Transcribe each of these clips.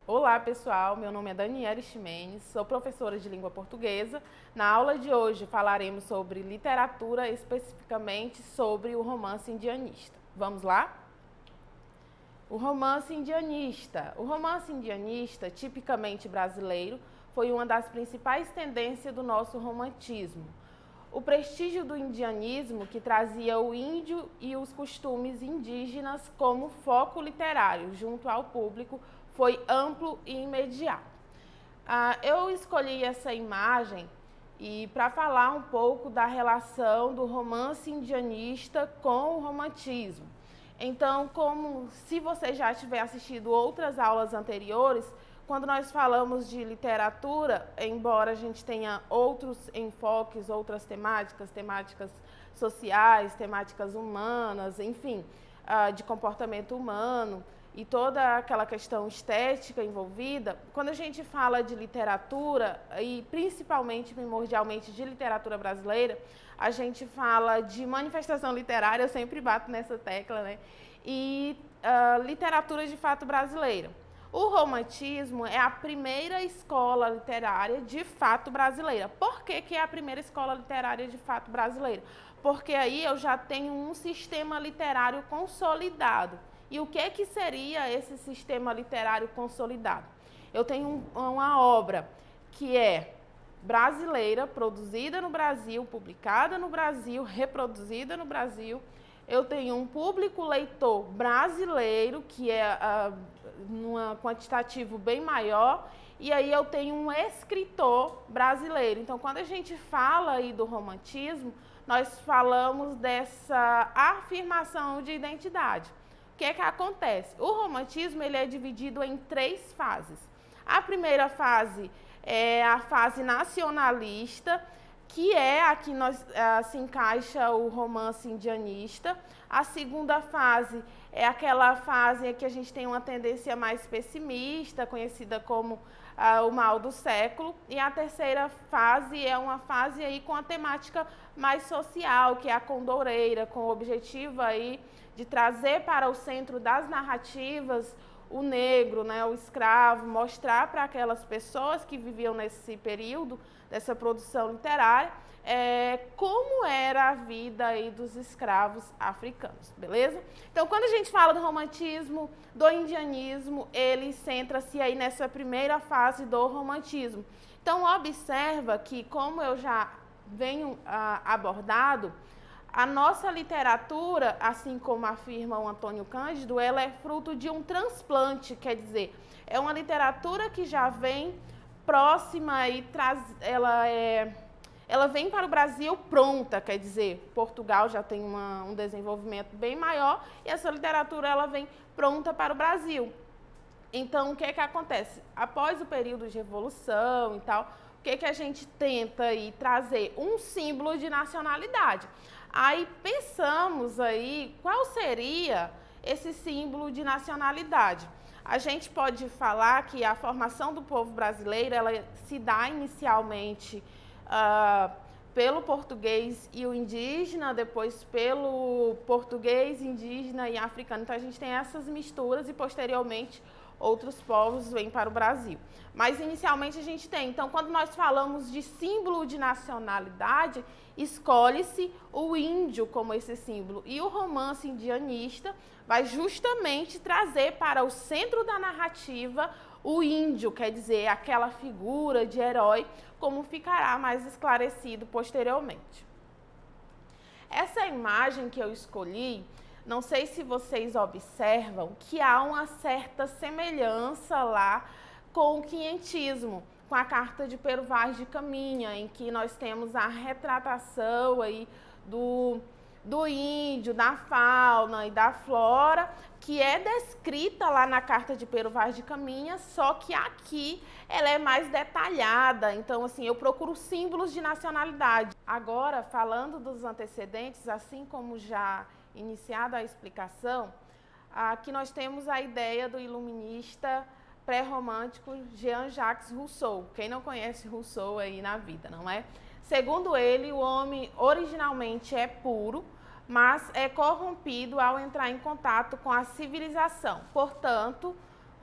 Olá pessoal, meu nome é Daniele Ximenes, sou professora de língua portuguesa. Na aula de hoje falaremos sobre literatura, especificamente sobre o romance indianista. Vamos lá? O romance indianista. O romance indianista, tipicamente brasileiro, foi uma das principais tendências do nosso romantismo. O prestígio do indianismo, que trazia o índio e os costumes indígenas como foco literário junto ao público, foi amplo e imediato. Eu escolhi essa imagem para falar um pouco da relação do romance indianista com o romantismo. Então, como se você já tiver assistido outras aulas anteriores, quando nós falamos de literatura, embora a gente tenha outros enfoques, outras temáticas sociais, temáticas humanas, enfim, de comportamento humano e toda aquela questão estética envolvida, quando a gente fala de literatura, e principalmente, primordialmente, de literatura brasileira, a gente fala de manifestação literária, eu sempre bato nessa tecla, né? E literatura de fato brasileira. O romantismo é a primeira escola literária de fato brasileira. Por que é a primeira escola literária de fato brasileira? Porque aí eu já tenho um sistema literário consolidado. E o que seria esse sistema literário consolidado? Eu tenho uma obra que é brasileira, produzida no Brasil, publicada no Brasil, reproduzida no Brasil. Eu tenho um público leitor brasileiro, que é num quantitativo bem maior, e aí eu tenho um escritor brasileiro. Então, quando a gente fala aí do romantismo, nós falamos dessa afirmação de identidade. O que acontece? O romantismo ele é dividido em 3 fases. A primeira fase é a fase nacionalista, que é a que se encaixa o romance indianista. A segunda fase é aquela fase em que a gente tem uma tendência mais pessimista, conhecida como o mal do século. E a terceira fase é uma fase aí com a temática mais social, que é a condoreira, com o objetivo aí de trazer para o centro das narrativas o negro, né, o escravo, mostrar para aquelas pessoas que viviam nesse período dessa produção literária como era a vida aí dos escravos africanos, beleza? Então, quando a gente fala do romantismo, do indianismo, ele centra-se aí nessa primeira fase do romantismo. Então, observa que, como eu já venho abordado, a nossa literatura, assim como afirma o Antônio Cândido, ela é fruto de um transplante, quer dizer, é uma literatura que já vem próxima e ela vem para o Brasil pronta, quer dizer, Portugal já tem um desenvolvimento bem maior e essa literatura ela vem pronta para o Brasil. Então, o que acontece? Após o período de revolução e tal, o que a gente tenta aí trazer? Um símbolo de nacionalidade. Aí pensamos aí qual seria esse símbolo de nacionalidade. A gente pode falar que a formação do povo brasileiro ela se dá inicialmente pelo português e o indígena, depois pelo português, indígena e africano. Então a gente tem essas misturas e posteriormente outros povos vêm para o Brasil. Mas inicialmente a gente tem. Então, quando nós falamos de símbolo de nacionalidade, escolhe-se o índio como esse símbolo. E o romance indianista vai justamente trazer para o centro da narrativa o índio, quer dizer, aquela figura de herói, como ficará mais esclarecido posteriormente. Essa imagem que eu escolhi, não sei se vocês observam que há uma certa semelhança lá com o quinhentismo, com a carta de Pero Vaz de Caminha, em que nós temos a retratação aí do índio, da fauna e da flora, que é descrita lá na carta de Pero Vaz de Caminha, só que aqui ela é mais detalhada. Então, assim, eu procuro símbolos de nacionalidade. Agora, falando dos antecedentes, assim como já iniciada a explicação, Aqui nós temos a ideia do iluminista pré-romântico Jean-Jacques Rousseau. Quem não conhece Rousseau aí na vida, não é? Segundo ele, o homem originalmente é puro, mas é corrompido ao entrar em contato com a civilização. Portanto,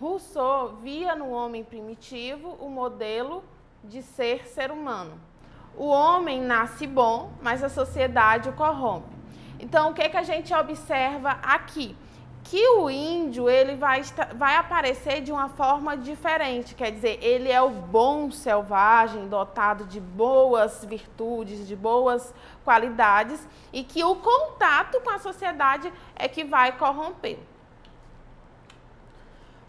Rousseau via no homem primitivo o modelo de ser humano. O homem nasce bom, mas a sociedade o corrompe. Então, o que a gente observa aqui? Que o índio ele vai aparecer de uma forma diferente, quer dizer, ele é o bom selvagem, dotado de boas virtudes, de boas qualidades, e que o contato com a sociedade é que vai corromper.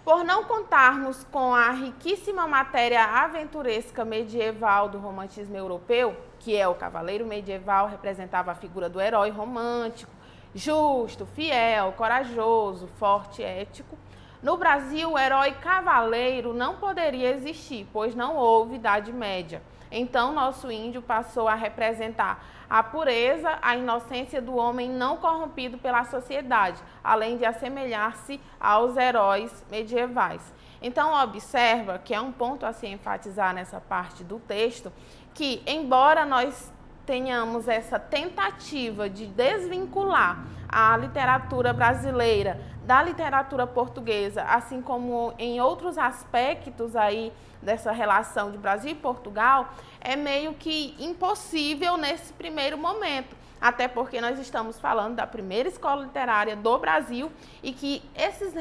Por não contarmos com a riquíssima matéria aventuresca medieval do romantismo europeu, que é o cavaleiro medieval, representava a figura do herói romântico, justo, fiel, corajoso, forte, ético. No Brasil, o herói cavaleiro não poderia existir, pois não houve Idade Média. Então, nosso índio passou a representar a pureza, a inocência do homem não corrompido pela sociedade, além de assemelhar-se aos heróis medievais. Então, observa que é um ponto a se enfatizar nessa parte do texto, que embora nós tenhamos essa tentativa de desvincular a literatura brasileira da literatura portuguesa, assim como em outros aspectos aí dessa relação de Brasil e Portugal, é meio que impossível nesse primeiro momento, até porque nós estamos falando da primeira escola literária do Brasil e que esses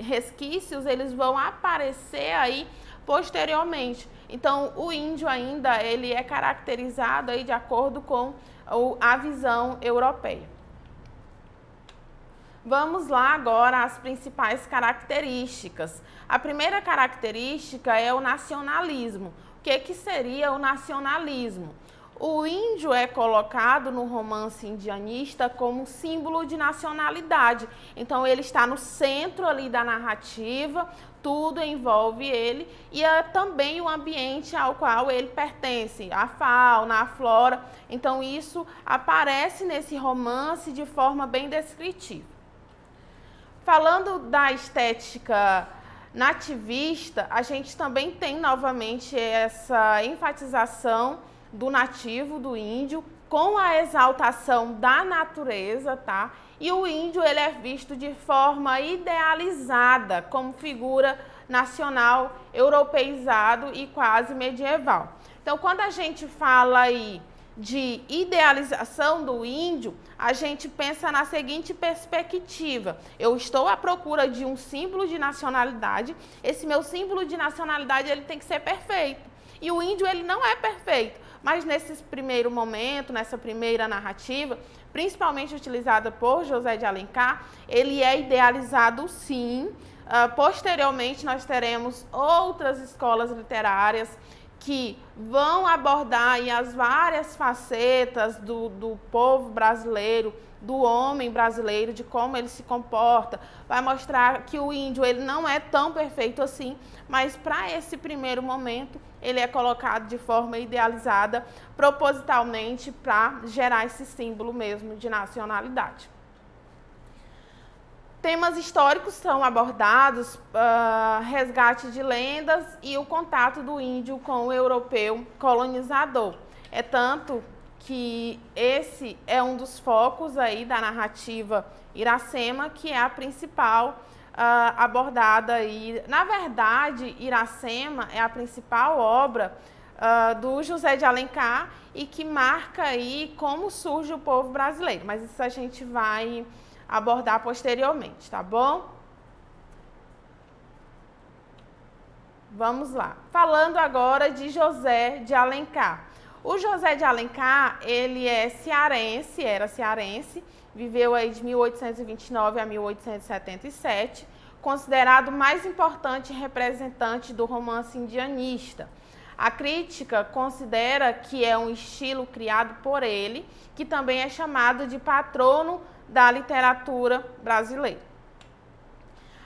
resquícios eles vão aparecer aí posteriormente. Então, o índio ainda ele é caracterizado aí de acordo com a visão europeia. Vamos lá agora às principais características. A primeira característica é o nacionalismo. O que seria o nacionalismo? O índio é colocado no romance indianista como símbolo de nacionalidade. Então, ele está no centro ali da narrativa, tudo envolve ele e é também o ambiente ao qual ele pertence, a fauna, a flora. Então, isso aparece nesse romance de forma bem descritiva. Falando da estética nativista, a gente também tem novamente essa enfatização do nativo, do índio, com a exaltação da natureza, tá? E o índio ele é visto de forma idealizada, como figura nacional, europeizado e quase medieval. Então, quando a gente fala aí de idealização do índio, a gente pensa na seguinte perspectiva: eu estou à procura de um símbolo de nacionalidade, esse meu símbolo de nacionalidade ele tem que ser perfeito. E o índio ele não é perfeito, mas nesse primeiro momento, nessa primeira narrativa, principalmente utilizada por José de Alencar, ele é idealizado sim. Posteriormente nós teremos outras escolas literárias que vão abordar aí as várias facetas do povo brasileiro, do homem brasileiro, de como ele se comporta, vai mostrar que o índio ele não é tão perfeito assim, mas para esse primeiro momento ele é colocado de forma idealizada, propositalmente para gerar esse símbolo mesmo de nacionalidade. Temas históricos são abordados, resgate de lendas e o contato do índio com o europeu colonizador. É tanto que esse é um dos focos aí da narrativa Iracema, que é a principal abordada aí. Na verdade, Iracema é a principal obra do José de Alencar e que marca aí como surge o povo brasileiro, mas isso a gente vai abordar posteriormente, tá bom? Vamos lá. Falando agora de José de Alencar. O José de Alencar, ele é cearense, era cearense, viveu aí de 1829 a 1877, considerado o mais importante representante do romance indianista. A crítica considera que é um estilo criado por ele, que também é chamado de patrono da literatura brasileira.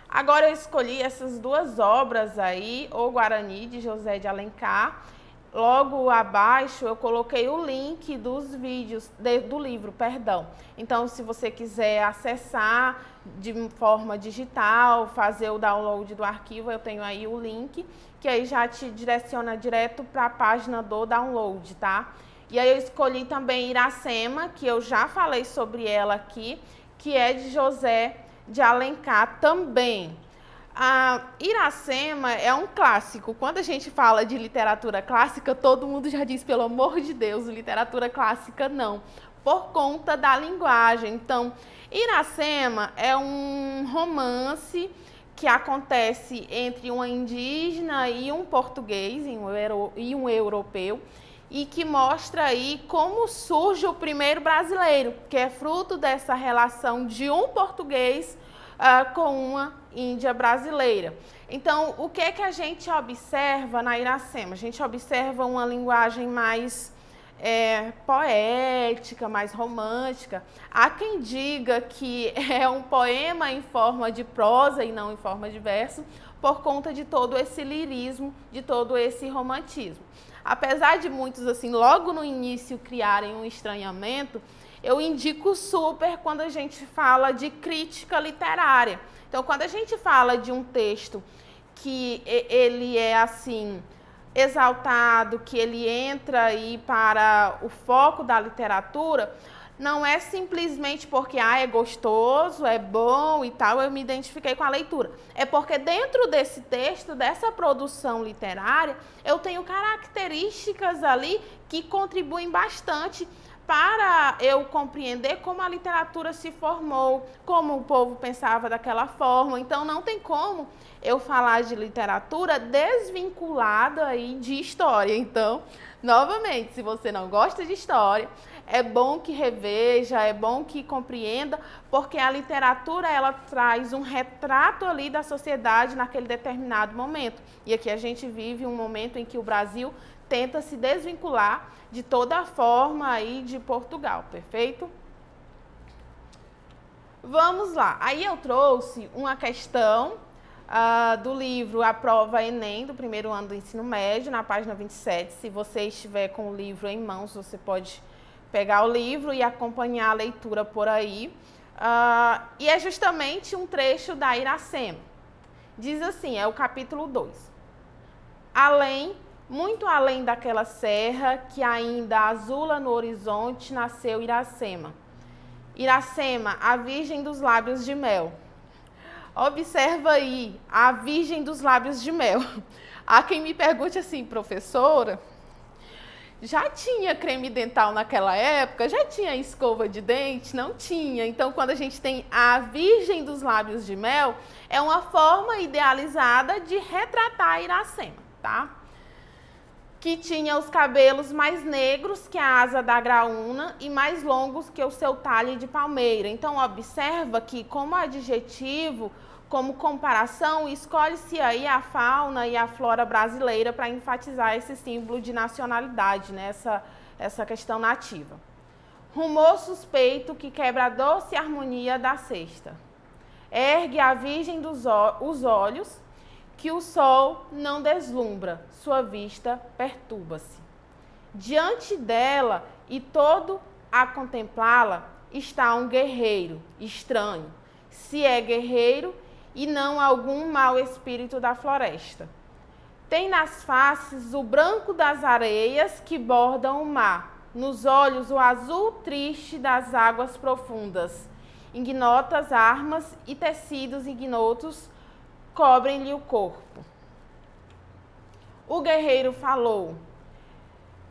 Agora eu escolhi essas duas obras aí, O Guarani, de José de Alencar, logo abaixo eu coloquei o link dos vídeos, do livro, perdão. Então, se você quiser acessar de forma digital, fazer o download do arquivo, eu tenho aí o link, que aí já te direciona direto para a página do download, tá? E aí eu escolhi também Iracema, que eu já falei sobre ela aqui, que é de José de Alencar também. A Iracema é um clássico. Quando a gente fala de literatura clássica, todo mundo já diz, pelo amor de Deus, literatura clássica não, por conta da linguagem. Então, Iracema é um romance que acontece entre uma indígena e um português e um europeu, e que mostra aí como surge o primeiro brasileiro, que é fruto dessa relação de um português com uma índia brasileira. Então, o que é que a gente observa na Iracema? A gente observa uma linguagem mais poética, mais romântica. Há quem diga que é um poema em forma de prosa e não em forma de verso, por conta de todo esse lirismo, de todo esse romantismo. Apesar de muitos, assim, logo no início criarem um estranhamento, eu indico super quando a gente fala de crítica literária. Então, quando a gente fala de um texto que ele é, assim, exaltado, que ele entra aí para o foco da literatura, não é simplesmente porque é gostoso, é bom e tal, eu me identifiquei com a leitura. É porque dentro desse texto, dessa produção literária, eu tenho características ali que contribuem bastante para eu compreender como a literatura se formou, como o povo pensava daquela forma. Então, não tem como eu falar de literatura desvinculada aí de história. Então, novamente, se você não gosta de história, é bom que reveja, é bom que compreenda, porque a literatura, ela traz um retrato ali da sociedade naquele determinado momento. E aqui a gente vive um momento em que o Brasil tenta se desvincular de toda a forma aí de Portugal, perfeito? Vamos lá, aí eu trouxe uma questão do livro A Prova Enem, do primeiro ano do ensino médio, na página 27. Se você estiver com o livro em mãos, você pode pegar o livro e acompanhar a leitura por aí. E é justamente um trecho da Iracema. Diz assim, é o capítulo 2. Muito além daquela serra que ainda azula no horizonte, nasceu Iracema. Iracema, a virgem dos lábios de mel. Observa aí, a virgem dos lábios de mel. Há quem me pergunte assim, professora, já tinha creme dental naquela época? Já tinha escova de dente? Não tinha. Então, quando a gente tem a virgem dos lábios de mel, é uma forma idealizada de retratar Iracema, tá? Que tinha os cabelos mais negros que a asa da graúna e mais longos que o seu talhe de palmeira. Então, observa que, como adjetivo, como comparação, escolhe-se aí a fauna e a flora brasileira para enfatizar esse símbolo de nacionalidade, né? Essa questão nativa. Rumor suspeito que quebra a doce harmonia da cesta. Ergue a virgem os olhos, que o sol não deslumbra, sua vista perturba-se. Diante dela e todo a contemplá-la está um guerreiro estranho, se é guerreiro e não algum mau espírito da floresta. Tem nas faces o branco das areias que bordam o mar, nos olhos o azul triste das águas profundas. Ignotas armas e tecidos ignotos cobrem-lhe o corpo. O guerreiro falou: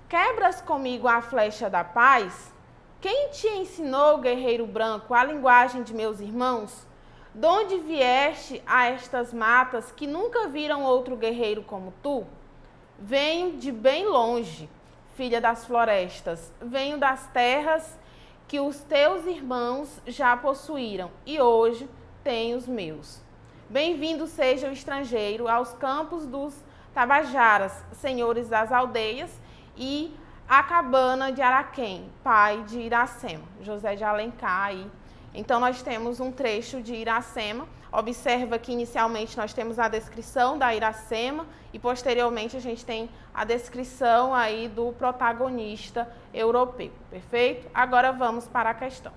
quebras comigo a flecha da paz? Quem te ensinou, guerreiro branco, a linguagem de meus irmãos? Donde vieste a estas matas que nunca viram outro guerreiro como tu? Venho de bem longe, filha das florestas, venho das terras que os teus irmãos já possuíram e hoje tenho os meus. Bem-vindo seja o estrangeiro aos campos dos Tabajaras, senhores das aldeias, e a cabana de Araquém, pai de Iracema, José de Alencar. Aí. Então, nós temos um trecho de Iracema, Observa que inicialmente nós temos a descrição da Iracema e posteriormente a gente tem a descrição aí do protagonista europeu, perfeito? Agora vamos para a questão.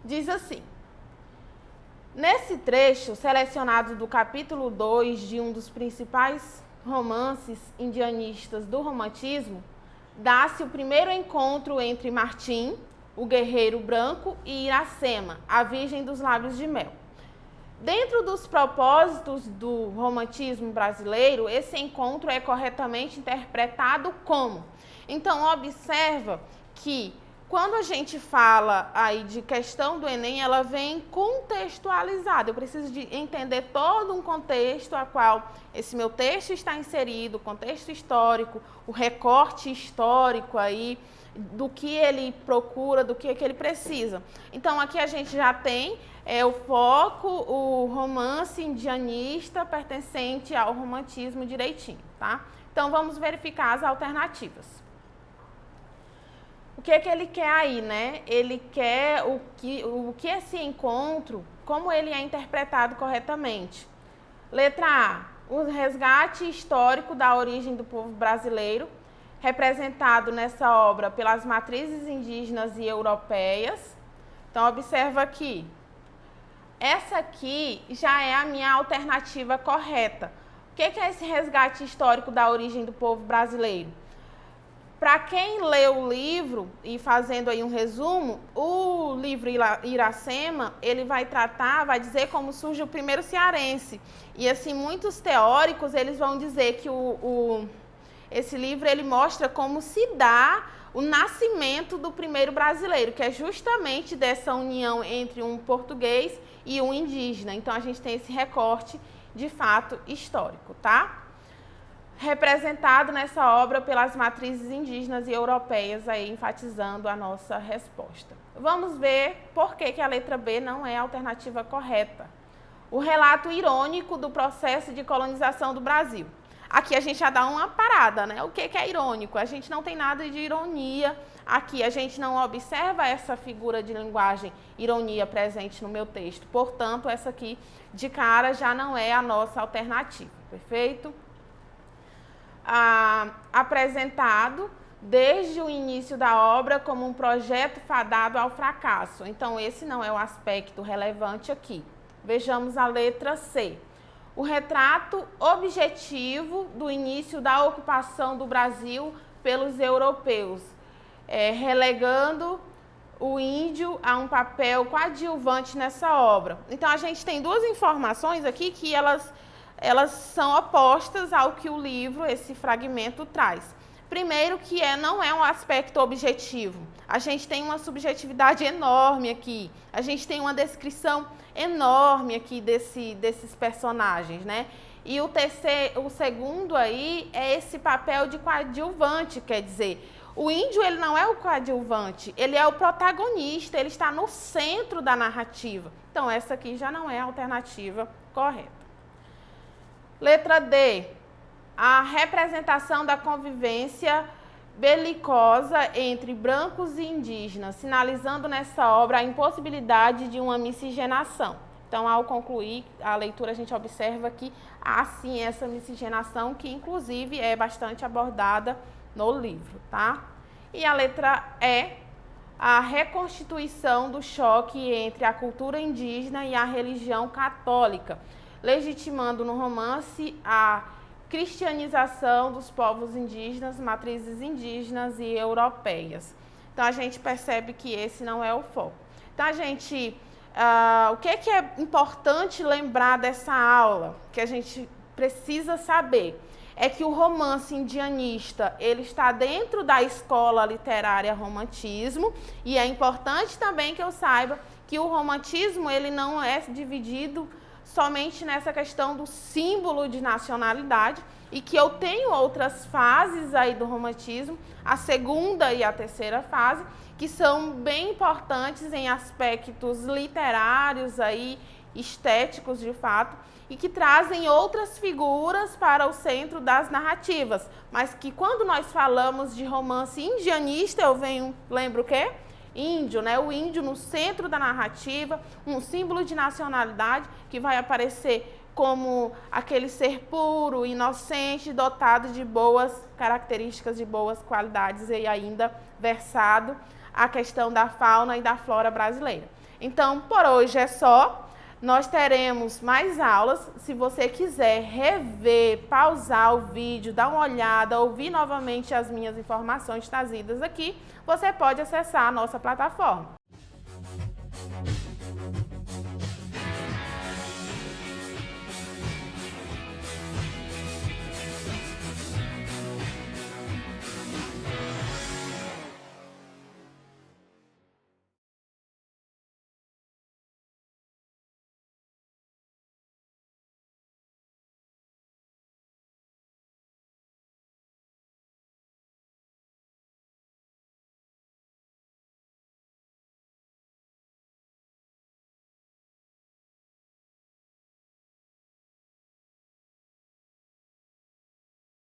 Diz assim: nesse trecho selecionado do capítulo 2 de um dos principais romances indianistas do romantismo, dá-se o primeiro encontro entre Martim, o guerreiro branco, e Iracema, a virgem dos lábios de mel. Dentro dos propósitos do romantismo brasileiro, esse encontro é corretamente interpretado como. Então, observa que quando a gente fala aí de questão do Enem, ela vem contextualizada. Eu preciso de entender todo um contexto a qual esse meu texto está inserido, o contexto histórico, o recorte histórico aí, do que ele procura, do que ele precisa. Então, aqui a gente já tem o foco, o romance indianista pertencente ao romantismo direitinho, tá? Então, vamos verificar as alternativas. O que ele quer aí, né? Ele quer o que esse encontro, como ele é interpretado corretamente. Letra A, o resgate histórico da origem do povo brasileiro, representado nessa obra pelas matrizes indígenas e europeias. Então, observa aqui. Essa aqui já é a minha alternativa correta. O que é esse resgate histórico da origem do povo brasileiro? Para quem leu o livro, e fazendo aí um resumo, o livro Iracema, ele vai vai dizer como surge o primeiro cearense. E assim, muitos teóricos, eles vão dizer que esse livro, ele mostra como se dá o nascimento do primeiro brasileiro, que é justamente dessa união entre um português e um indígena. Então, a gente tem esse recorte, de fato, histórico, tá? Representado nessa obra pelas matrizes indígenas e europeias, aí enfatizando a nossa resposta. Vamos ver por que a letra B não é a alternativa correta. O relato irônico do processo de colonização do Brasil. Aqui a gente já dá uma parada, né? O que é irônico? A gente não tem nada de ironia aqui, a gente não observa essa figura de linguagem ironia presente no meu texto. Portanto, essa aqui de cara já não é a nossa alternativa, perfeito? Apresentado desde o início da obra como um projeto fadado ao fracasso. Então, esse não é o aspecto relevante aqui. Vejamos a letra C. O retrato objetivo do início da ocupação do Brasil pelos europeus, relegando o índio a um papel coadjuvante nessa obra. Então, a gente tem duas informações aqui que elas são opostas ao que o livro, esse fragmento, traz. Primeiro, que não é um aspecto objetivo. A gente tem uma subjetividade enorme aqui. A gente tem uma descrição enorme aqui desses personagens, né? E o segundo aí é esse papel de coadjuvante, quer dizer, o índio, ele não é o coadjuvante, ele é o protagonista, ele está no centro da narrativa. Então, essa aqui já não é a alternativa correta. Letra D, a representação da convivência belicosa entre brancos e indígenas, sinalizando nessa obra a impossibilidade de uma miscigenação. Então, ao concluir a leitura, a gente observa que há sim essa miscigenação, que inclusive é bastante abordada no livro, tá? E a letra E, a reconstituição do choque entre a cultura indígena e a religião católica, legitimando no romance a cristianização dos povos indígenas, matrizes indígenas e europeias. Então, a gente percebe que esse não é o foco. Então, o que é importante lembrar dessa aula, que a gente precisa saber, é que o romance indianista, ele está dentro da escola literária romantismo, e é importante também que eu saiba que o romantismo, ele não é dividido somente nessa questão do símbolo de nacionalidade, e que eu tenho outras fases aí do romantismo, a segunda e a terceira fase, que são bem importantes em aspectos literários aí, estéticos de fato, e que trazem outras figuras para o centro das narrativas, mas que quando nós falamos de romance indianista, lembro o quê? índio, né? O índio no centro da narrativa, um símbolo de nacionalidade que vai aparecer como aquele ser puro, inocente, dotado de boas características, de boas qualidades e ainda versado a questão da fauna e da flora brasileira. Então, por hoje é só. Nós teremos mais aulas. Se você quiser rever, pausar o vídeo, dar uma olhada, ouvir novamente as minhas informações trazidas aqui, você pode acessar a nossa plataforma.